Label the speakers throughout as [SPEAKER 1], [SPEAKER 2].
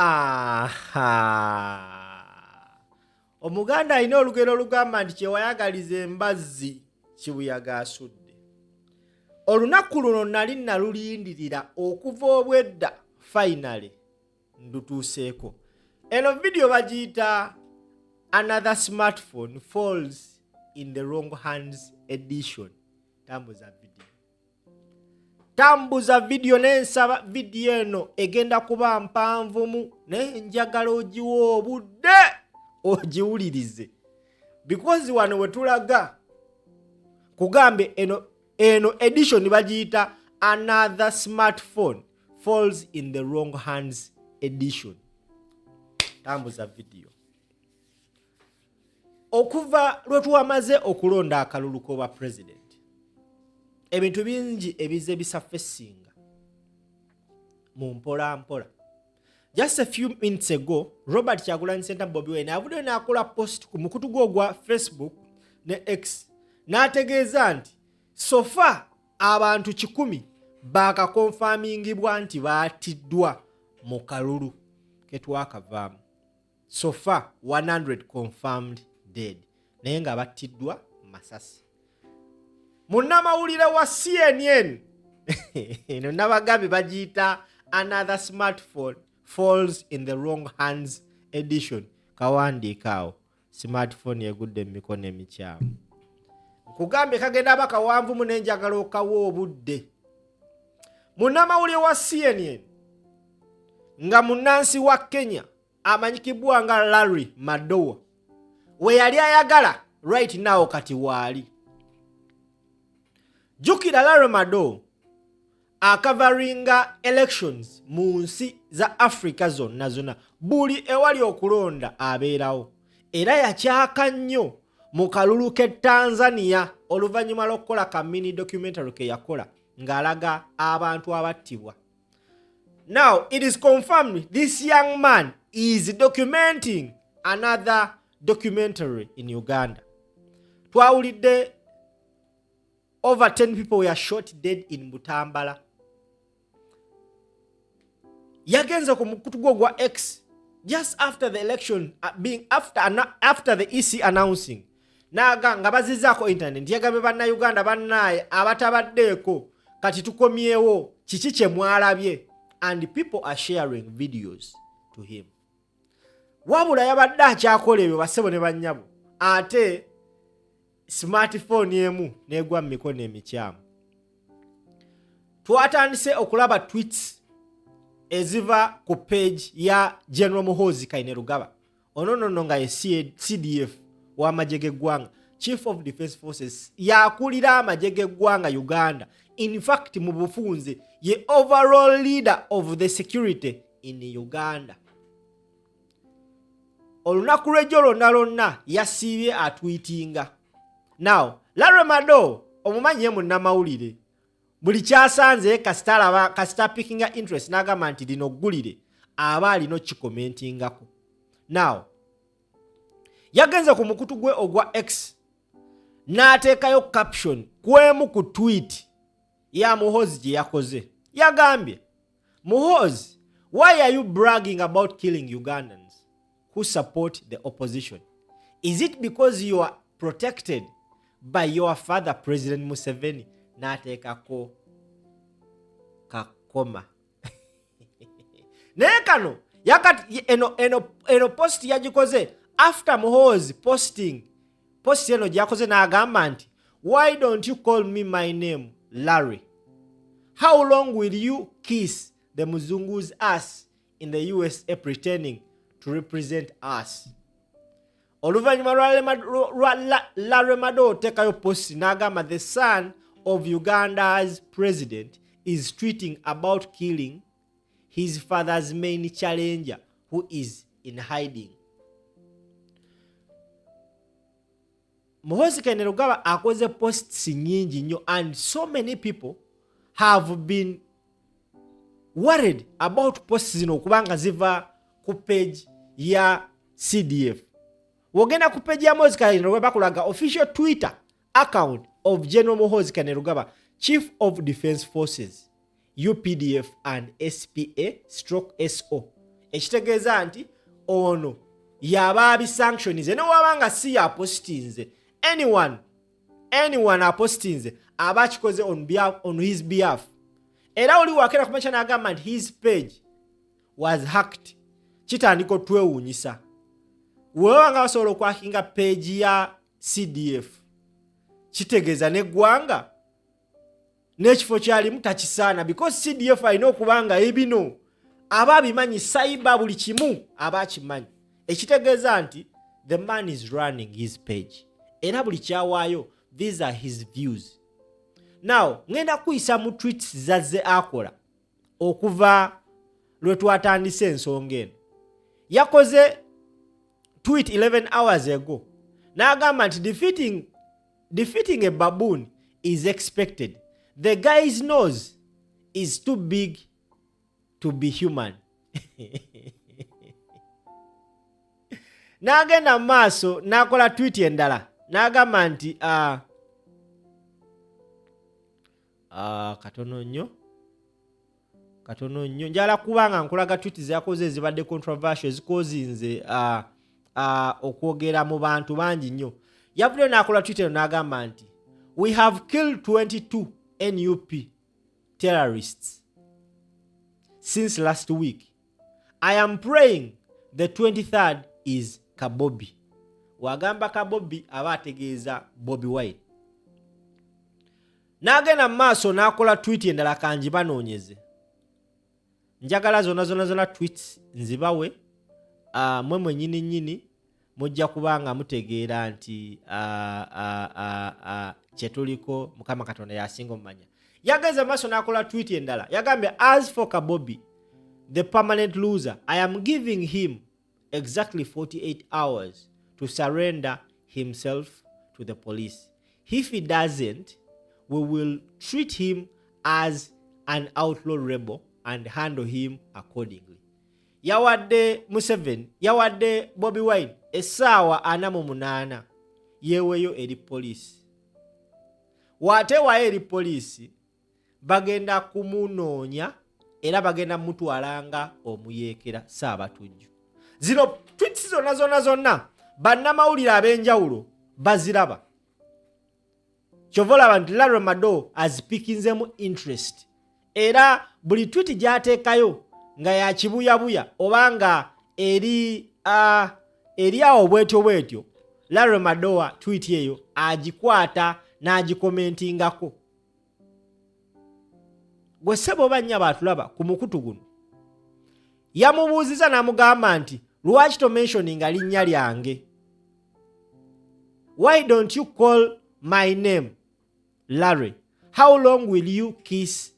[SPEAKER 1] Aha. Omuganda alina olugero olugamba nti kyewayagaliza embazzi kibuyaga asudde. Olunaku luno nali nalulindirira okuva obwedda finally ndutuuseeko. Eno video bagiyita Another Smartphone Falls in the Wrong Hands Edition. Tambuza video nensaba video eno egenda kuba mpanvumu nenjagala ogiwa obudde ogiwulirize. Because wano wetulaga kugambe eno edition bagiyita Another Smartphone Falls in the Wrong Hands Edition. Tambuza video. Okuva lwetuwamaze okulonda akalulu k'obwa president, ebintu bingi ebize bisafesinga mu mpola. Just a few minutes ago, Robert Kyagulanyi Ssentamu Bobi Wine avudde n'akola post ku mukutu gwe ogwa Facebook ne X n'ategeeza nti sofa abantu 100 baakakonfamingibwa nti baatiddwa mu kalulu ketwakavaamu. Sofa 100 confirmed dead. Naye nga battiddwa Masasi. Munnamawulire wa CNN eno nabagambye bagiyita Another Smartphone Falls in the Wrong Hands Edition. Kawandiikaawo smartphone yegudde mu mikono emikyamu. Kugambye kagenda bakawanvu mu nenjagala okawo obudde. Munnamawulire wa CNN nga munnansi wa Kenya amanyikibwa nga Larry Madowo we yali ayagala right now kati waali. Jukira Larry Madowo akavaringa elections mu nsi za Africa zonna buli ewali okulonda abeerawo, era yakyaka nnyo mu kalulu ke Tanzania oluvannyuma lw'okukola ka mini documentary ke yakola ng'alaga abantu abattibwa. Now it is confirmed this young man is documenting another documentary in Uganda. Twawulidde over 10 people were shot dead in Butambala. Yagenze ku mukutu gwa X just after the election being after the EC announcing. Naga nga bazizaako internet yagambye Banayuganda bannaye abatabaddeeko kati tukomyewo kiki kye mwalabye, and people are sharing videos to him. Wabula yabadde akyakola ebyo basebo ne bannyabo ate smartphone emu negwa mu mikono emikyamu. Twatandise okulaba tweets eziva ku page ya General Muhoozi Kainerugaba ononono nga ye CDF w'amagye g'eggwanga, Chief of Defence Forces, yakulira amagye g'eggwanga Uganda. In fact mu bufunze ye overall leader of the security in Uganda. Olunaku lw'ejjo lonna yasiibye atweetinga. Now Larry Madowo omumanyi ye munnamawulire buli kyasanze kasita pickinga interest n'agamba nti lino ggulire aba alina kikomentingako. Now yagenze ku mukutu gwe ogwa X n'ateekayo caption kwemu ku tweet ya Muhoozi gye yakoze. Yagambye, Muhoozi, why are you bragging about killing Ugandans who support the opposition? Is it because you are protected by your father President Museveni? N'ateekako kakoma. Naye kano yakati eno post yagikoze after Muhoozi post eno gyakoze n'agamba nti, why don't you call me my name Larry? How long will you kiss the Muzungu's ass in the USA pretending to represent us? Oluvannyuma lwa Larry Madowo tekayo post n'agamba the son of Uganda's president is tweeting about killing his father's main challenger who is in hiding. Muhoozi Kainerugaba akoze posts nyingi nnyo, and so many people have been worried about posts zino kubanga ziva ku page ya CDF. Wogenda ku page ya Muhoozi Kainerugaba bakulaga official Twitter account of General Muhoozi Kainerugaba, Chief of Defence Forces, UPDF and SPA/SO ekitegeeza nti ono yaba abisanctionize nowabanga si yapostinze anyone apostinze aba akikoze on his behalf. Era oli wakera kumecha n'agamba nti his page was hacked, kitandika otwewuunyisa. Wewanga basobola okwakinga page ya CDF, kitegeeza n'eggwanga n'ekifo kyalimu takisaana, because CDF alina okubanga ebino aba abimanyi, cyber buli kimu aba akimanyi. Ekitegeeza nti the man is running his page, era buli kyawaayo these are his views. Now ngenda kuyisa mu tweets zazze akola okuva lwe twatandise ensonga eno. Yakoze tweet 11 hours ago n'agamba nti defeating a baboon is expected. The guy's nose is too big to be human. N'agenda maaso n'akola tweet endala n'agamba nti katono nnyo njala kubanga nkulaga tweet zakoze ezibadde controversial zikozinze okwogera mu bantu bangi nnyo. Yavudde n'akola tweet eno n'agamba nti we have killed 22 NUP terrorists since last week. I am praying the 23rd is Kabobi. Wagamba Kabobi aba ategeeza Bobi Wine. N'agenda maaso n'akola tweet endala kanji banoonyeze. Njagala zona tweets nzibawe mwe nyini mujja kubanga mutegeera nti kyetuliko Mukama Katonda yasinga omumanya. Yageze maaso n'akola tweet endala yagambye, as for Kabobi the permanent loser, I am giving him exactly 48 hours to surrender himself to the police. If he doesn't, we will treat him as an outlaw rebel and handle him accordingly. Yawadde Museveni, yawadde Bobi Wine essaawa 48 yeweyo eri poliisi. Watewayo eri poliisi bagenda kumunoonya era bagenda mutwalanga omuyeekera Saabatujju. Zino tweets zonna bannamawulire ab'enjawulo baziraba. Kyovola abantu Larry Madowo azipikinzemu interest. Era buli tweet gy'ateekayo nga ya kibuyabuya obanga eri awo bwetyo Larry Madowo tweet eyo agikwata n'agikomentingako. Gwe ssebo oba nnya baatulaba ku mukutu guno yamubuuziza n'amugamba nti lwaki tomentioninga linnya lyange? Why don't you call my name Larry? How long will you kiss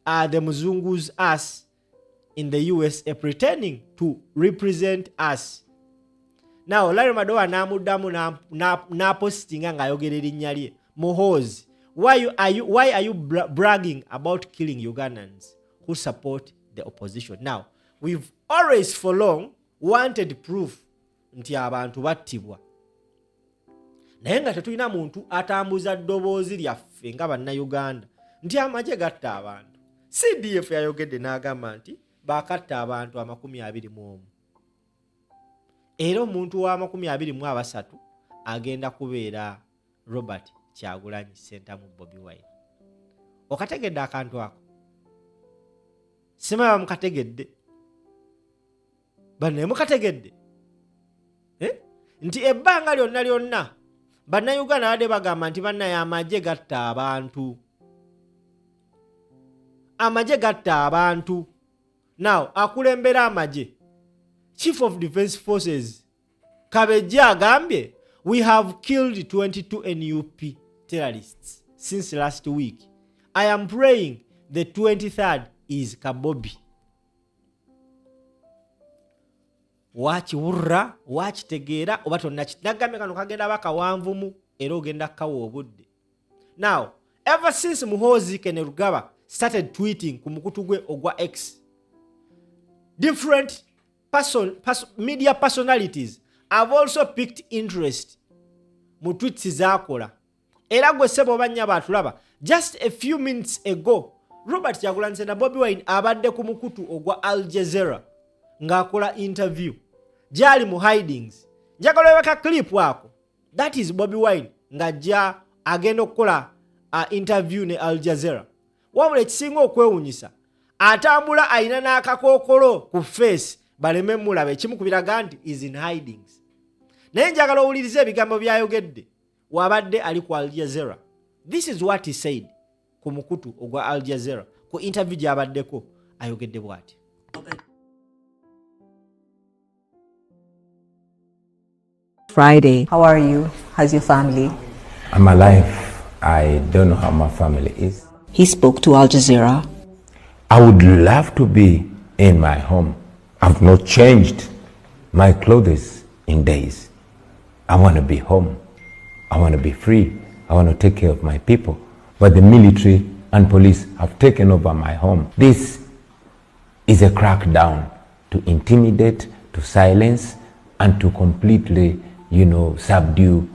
[SPEAKER 1] the Muzungu's ass in the USA pretending to represent us? Now Larry Madowo n'amuddamu n'apostinga ng'ayogera erinnya lye Muhoozi. Why are you bragging about killing Ugandans who support the opposition? Now, we've always for long wanted proof nti abantu battibwa. Naye nga tetulina muntu atambuza ddoboozi lyaffe nga Banayuganda nti amagye gatta abantu. CDF yayogedde n'agamba nti bakatta abantu 21. Era omuntu wa 23 agenda kubeera Robert Kyagulanyi Sentamu Bobi Wine. Okategedde akantu ako? Sima mukategedde. Banne mukategedde. Nti ebbanga lyonna Banayuganda badde bagamba nti bannaye amagye gatta abantu. Amagye gatta abantu. Now akulembera amagye Chief of Defense Forces Kabejja agambye we have killed 22 NUP terrorists since last week. I am praying the 23rd is Kabobi. Wakiwurra, wakitegeera oba tonnakinagamye kano kagenda bakawanvumu era ogenda kawa obudde. Now, ever since Muhoozi Kainerugaba started tweeting ku mukutu gwe ogwa X, different media personalities have also picked interest mu tweets zakola. Era gwe ssebo oba nnya baatulaba just a few minutes ago Robert Kyagulanyi na Bobi Wine abadde ku mukutu ogwa Al Jazeera ng'akola interview gyali mu hidings. Njagala olebeka clip ako. That is Bobi Wine ng'ajja agenda okukola interview ne Al Jazeera. Wabula ekisinga okwewunyisa atambula ayina n'akakookolo ku face baleme mulaba, ekimu ku biraga nti is in hidings. Naye njagala owulirize ebigambo byayogedde wabadde ali ku Al Jazeera. This is what he said ku mukutu ogwa Al Jazeera ku interview gy'abaddeko ayogedde bw'ati.
[SPEAKER 2] Friday. How are you? How's your family?
[SPEAKER 3] I'm alive. I don't know how my family is.
[SPEAKER 2] He spoke to Al Jazeera.
[SPEAKER 3] I would love to be in my home. I've not changed my clothes in days. I want to be home. I want to be free. I want to take care of my people. But the military and police have taken over my home. This is a crackdown to intimidate, to silence, and to completely, subdue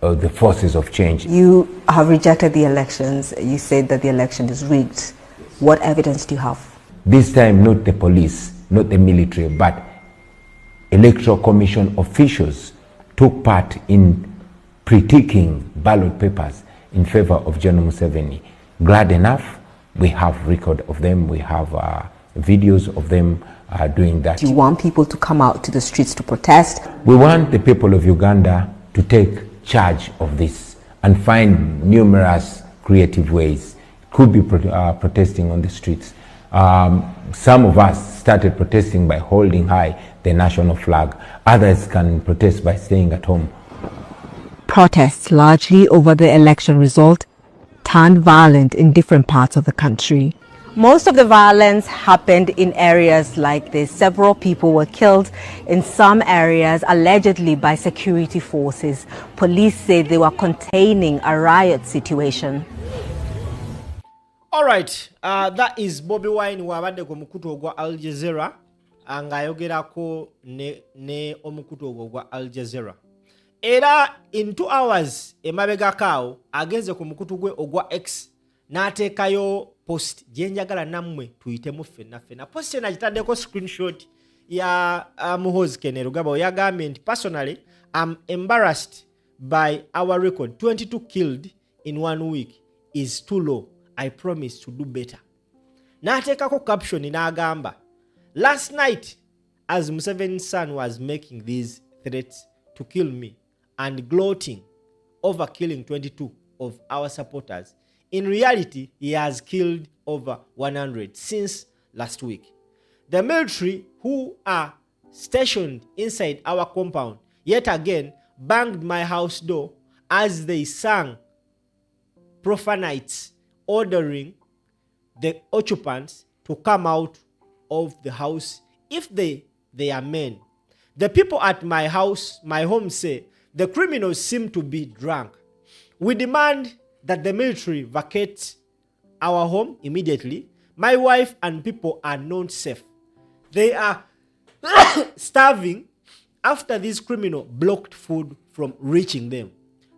[SPEAKER 3] the forces of change.
[SPEAKER 2] You have rejected the elections. You said that the election is rigged. What evidence do you have?
[SPEAKER 3] This time, not the police, not the military, but Electoral Commission officials took part in pre-ticking ballot papers in favor of General Museveni. Glad enough, we have record of them. We have videos of them doing that.
[SPEAKER 2] Do you want people to come out to the streets to protest?
[SPEAKER 3] We want the people of Uganda to take charge of this and find numerous creative ways. Could be protesting on the streets. Some of us started protesting by holding high the national flag. Others can protest by staying at home.
[SPEAKER 2] Protests largely over the election result turned violent in different parts of the country. Most of the violence happened in areas like this. Several people were killed in some areas, allegedly by security forces. Police say they were containing a riot situation.
[SPEAKER 1] All right, that is Bobi Wine wabadde ku mukutu ogwa Al Jazeera ng'ayogerako ne omukutu ogwa Al Jazeera. Era in 2 hours emabegakaawo agenze ku mukutu gwe ogwa X n'ateekayo post gye njagala nammwe tuyitemu ffenna. Post eno agitaddeko screenshot ya Muhoozi Kainerugaba yagambye nti personally I'm embarrassed by our record. 22 killed in 1 week is too low. I promise to do better. N'ateekako caption n'agamba, last night as Museveni's son was making these threats to kill me and gloating over killing 22 of our supporters, in reality he has killed over 100 since last week. The military who are stationed inside our compound yet again banged my house door as they sang profanites, ordering the occupants to come out of the house if they are men. The people at my home say the criminals seem to be drunk. We demand that the military vacate our home immediately. My wife and people are not safe. They are starving after these criminals blocked food from reaching them.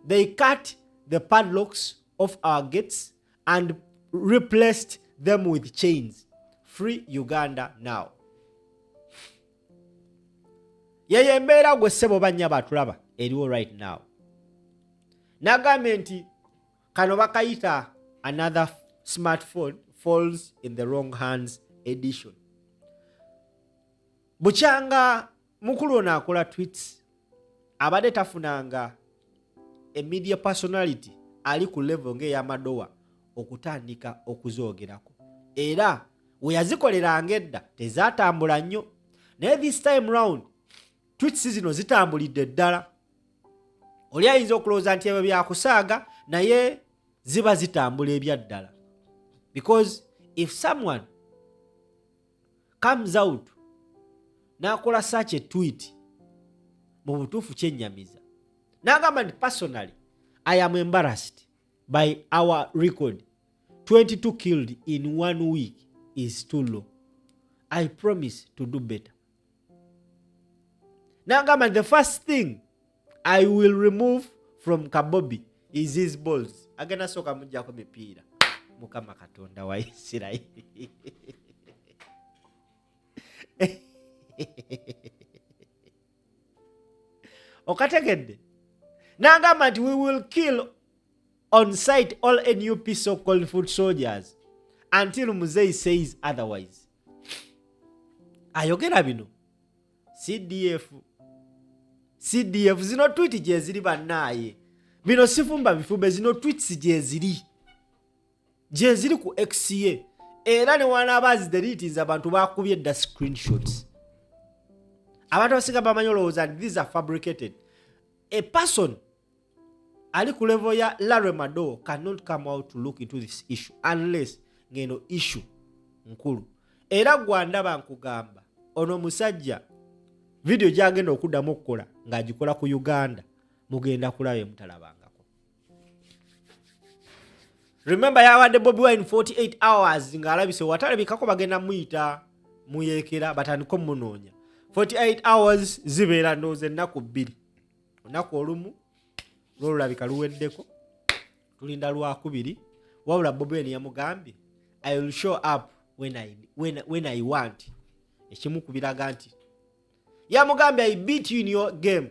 [SPEAKER 1] They cut the padlocks of our gates and replaced them with chains. Free Uganda now. Yeye mbeera gwe ssebo bannya batulaba eriwo right now. Nagambye nti kano bakayita another smartphone falls in the wrong hands edition. Bukyanga mukulu ono akola tweets abadde tafunanga a media personality ali ku level ng'eya Madowo okutandika okuzoogerako. Era we yazikoleranga edda tezaatambula nnyo. Naye this time round tweets zino zitambulidde ddala. Oli ayinza okulowooza nti ebyo byakusaaga naye ziba zitambula ebyaddala. Because if someone comes out n'akola such a tweet mu butuufu kyennyamiza n'agamba nti personally I am embarrassed by our record. 22 killed in 1 week is too low. I promise to do better. Nagamba, the first thing I will remove from Kabobi is his balls. Agenda soka mujjako mipiira. Mukama Katonda wa Isirayiri. Okategedde. N'agamba nti we will kill on sight all NUP so-called foot soldiers until Muzeyi says otherwise. Ayogera bino. CDF zino tweet gye ziri bannaye. Bino sifumba bifumbe zino tweets gye ziri ku XA. Era ne wana abazidelete abantu bakubye da screenshots. Abantu basinga bamanyi olowooza and these are fabricated. A person ali ku level ya Larry Madowo cannot come out to look into this issue unless ngeno issue nkulu. Era gwandaba nkugamba ono musajja video gyagenda okuddamu okukola ng'agikola ku Uganda mugenda kulaba mutalabangako. Remember yawadde Bobi Wine 48 hours ng'alabise watalabikako bagenda muyita muyeekera batandika munoonya. 48 hours zibeera ndowooza ennaku 2. Olunaku olumu lwolulabika luweddeko tulinda lwakubiri wabula Bobi Wine yamugambye I will show up when I want. Ekimu kubiraga nti yamugambye I beat you in your game.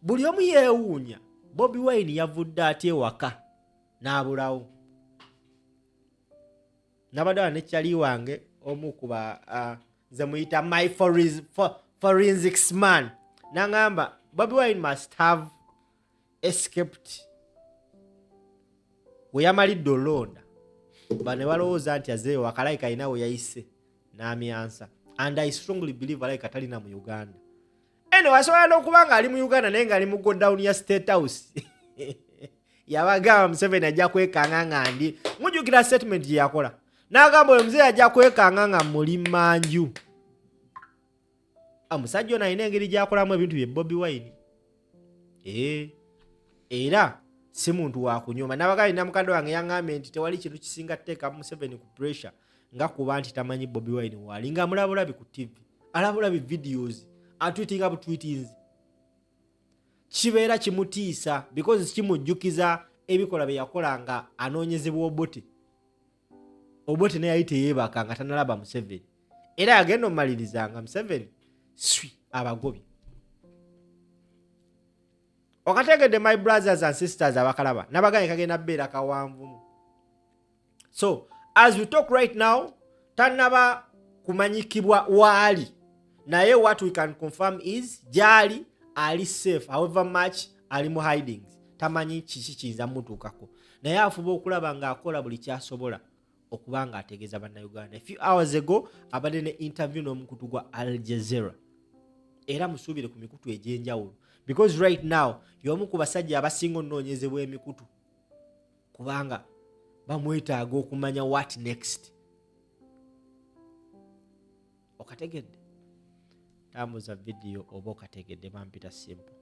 [SPEAKER 1] Buli omu yeewuunya Bobi Wine yavudde atya ewaka n'abulawo. Nabadde ne kyali wange omu kuba nze muyita my forensics man n'angamba Bobi Wine must have escaped we yamalidde olonda bane balowooza nti azeewo akalayika alina we yayise n'amyansa and I strongly believe alayika talina mu Uganda. Wasobola n'okuba nga ali mu Uganda naye nga ali mu go down ya State House. Yabagamba Museveni ajja kwekanga nga ndi mujjukira statement gye yakola n'agamba oyo muzeeyi ajja kwekanga nga muli manju. Omusajja ono alina engeri gy'akolamu ebintu bye Bobi Wine. Era si muntu wa kunyoma. N'abagali namukadde wange yaŋŋambye nti tewali kintu kisinga teeka Museveni ku pressure nga kuba nti tamanyi Bobi Wine waali nga mulabulabi ku TV alabulabi videos atweetinga butweetings kibeera kimutiisa because kimujjukiza ebikola bye yakola nga anoonyezebwa Obote naye yali teyeebaka nga tanalaba Museveni era yagenda omumalirizanga Museveni abagobye. Okategedde my brothers and sisters abakalaba nabagaye kagenda beera kawanvumu. So as we talk right now tanaba kumanyikibwa waali naye what we can confirm is jali ali safe however much ali mu hidings tamanyi kiki kiyinza mutuukako naye afuba okulaba ng'akola buli kyasobola okuba nga ategeeza Banayuganda. A few hours ago abadde ne interview n'omukutu gwa Al Jazeera era musuubire ku mikutu egy'enjawulo because right now y'omu ku basajja abasinga onnoonyezebwa emikutu kubanga bamwetaaga okumanya what next. Okategedde tambuza video oba okategedde bampita simple.